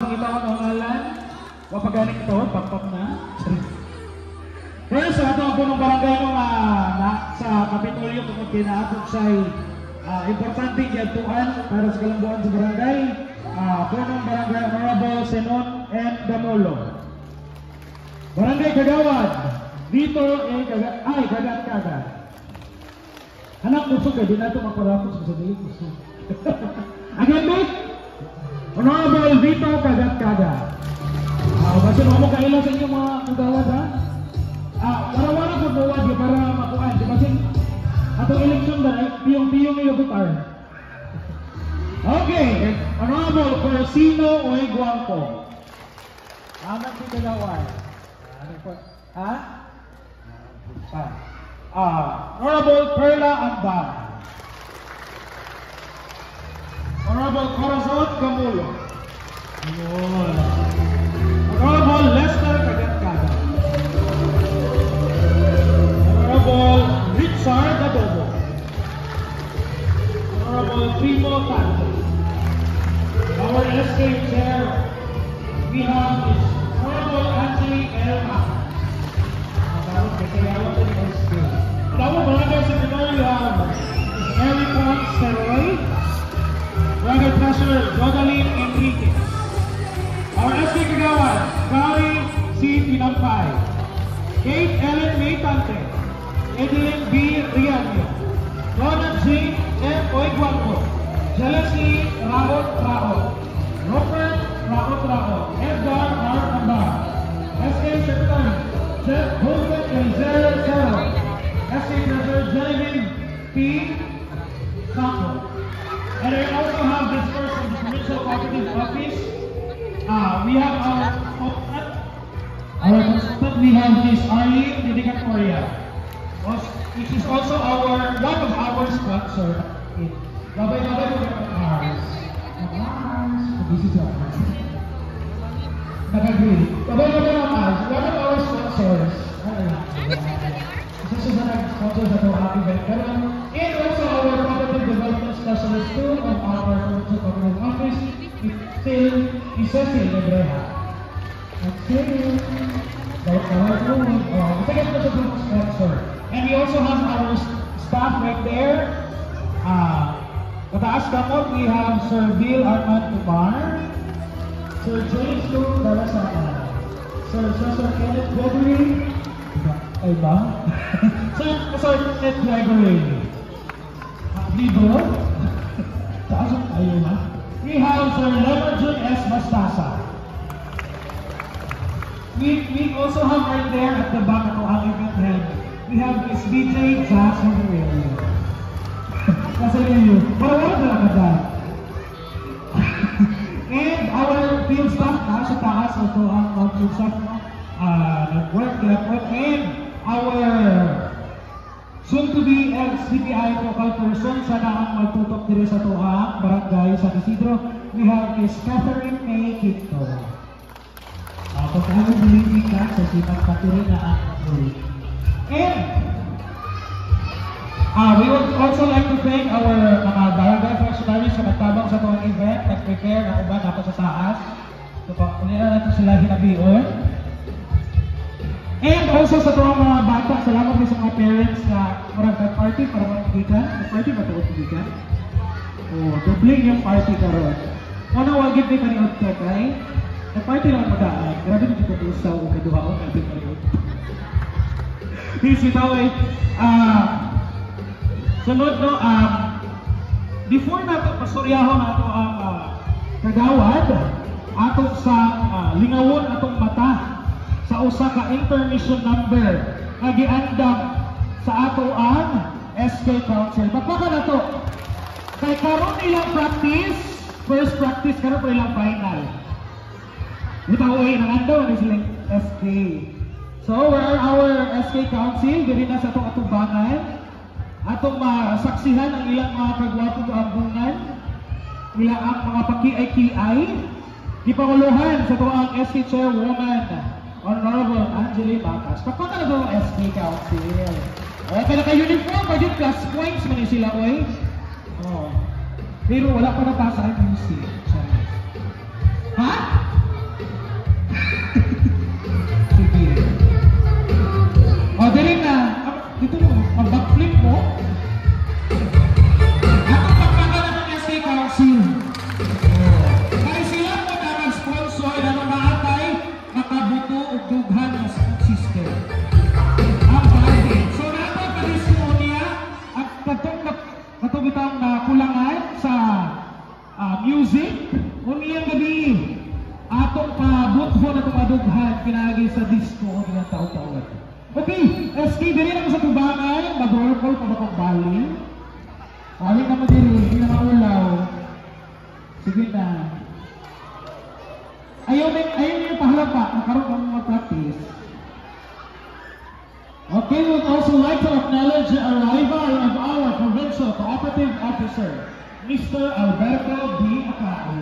mong itawag ang ngalan. Wapagaling itawag, pakpak na. Kaya sa ato ang punong barangay nung sa Kapitolyo kung kinaatog siya'y importante giyatuan para sa kalambuan sa barangay. Punong barangay Honorable Senon and Damolo. Barangay Kagawad, dito ay Kagat-Kagat. Anak puso ka, di na ito maparapos sa dili puso. Again, mate? Honorable Vito Kagat-Kagat. Basta mo kailan sa inyong mga kagawad, ha? Wala-wala sa buwad para makuhaan. Di ba sin? Atong eleksyon ba, piyong-piyong yung butar. Okay, Honorable Corsino Oiguangco. Anak si kagawad. Ha? Honorable Perla Ambang. Honorable Corazon Camulo. Honorable Lester Kagat-Kagat. Honorable Richard Adobo. Honorable Primo Tanto. Our SK Chair, we have is Honorable Anthony Elma. Tawag Barangay Secretary, you have Eric Seroy, Barangay Treasurer Jodaline Enriquez, our SK Kagawad, Gary C. Pinampay, Kate Ellen Maytante, Edeline B. Riaño, Donald J. F. Oiguangco, Jealously Raot, Robert Raot, Edgar R. Ambar, SK Secretary Jeff Holden and Zero Carroll, SK Treasurer Genevieve P. Sampo. And I also have this person from the Provincial Cooperative Office. We have our consultant, we have Ms. Arlene Didicatoria, which is also one of our sponsors. Babay-babay po ng Mars. Busy sa Mars. Nag-agree. Babay-babay ng Mars. One of our sponsors. Isa sa nag-sponsor sa itong event. And also our Cooperative Development Specialist too of our Provincial Cooperative Office, Cecil Lebreja. Okay. And we also have our staff right there. Mataas kamot, we have Sir Bill Armand Kumar, Sir James Luke Darasana, Sir Kenneth Gregory, ay ba? Sir Kenneth Gregory. Libro? Taas ang tayo na. We have Sir Lemerjun S. Bastasa. We also have right there at the back of our event head, we have Miss BJ Jackson Reyes. Nasa inyo. Para wala na lang. And our field staff sa taas, ito ang field staff nag-work. And our soon-to-be CPI local person sa ang magtutok dito sa tuang barangay San Isidro, we have Miss Catherine May Quinto. Pagkakang bilingin ka sa sipag patuloy na ang patuloy. And we would also like to thank our mga barangay functionaries sa nagtabang sa itong event, nag-prepare na uban ako sa taas. So, kunila natin sila hinabiyon. And also sa itong mga bata, salamat din sa mga parents na marang party para mag-igikan. Party ba ito mag-igikan? Dobling yung party karon. Muna, wagit din kaniot ka, kay? Nag-party lang madaan. Grabe din dito sa o kaduhaon natin kaniot. Please, ito ay, sunod no, before nato pasuryahon nato ang kagawad atong sa lingawon atong mata sa usa ka intermission number nga giandam sa ato ang SK Council. Magpaka na to. Kay karon ilang practice, first practice karon po ilang final. Bitaw ay nangandaw ni silang SK. So where are our SK Council? Diri na sa atong atubangan. Atong masaksihan ang ilang mga kagwapong ambungan, ilang ang mga pakiay-kiay, ipanguluhan sa ito ang SK Chairwoman, Honorable Angeli Bacas. Pagpaka na ito ang SK Council. Okay, naka-uniform pa dyan, plus points man sila, oy. Pero wala pa napasa ang QC. Ha? po na tumadughan pinagi sa disco o ng tao-tawad. Okay, SK, dili na mo sa tubangan, mag-roll call pa ba kong bali? Bali na mo dili, hindi na maulaw. Sige na. Ayaw niyo pahalapa, makaroon kang mga practice. Okay, we would also like to acknowledge the arrival of our Provincial Cooperative Officer, Mr. Alberto D. Acao.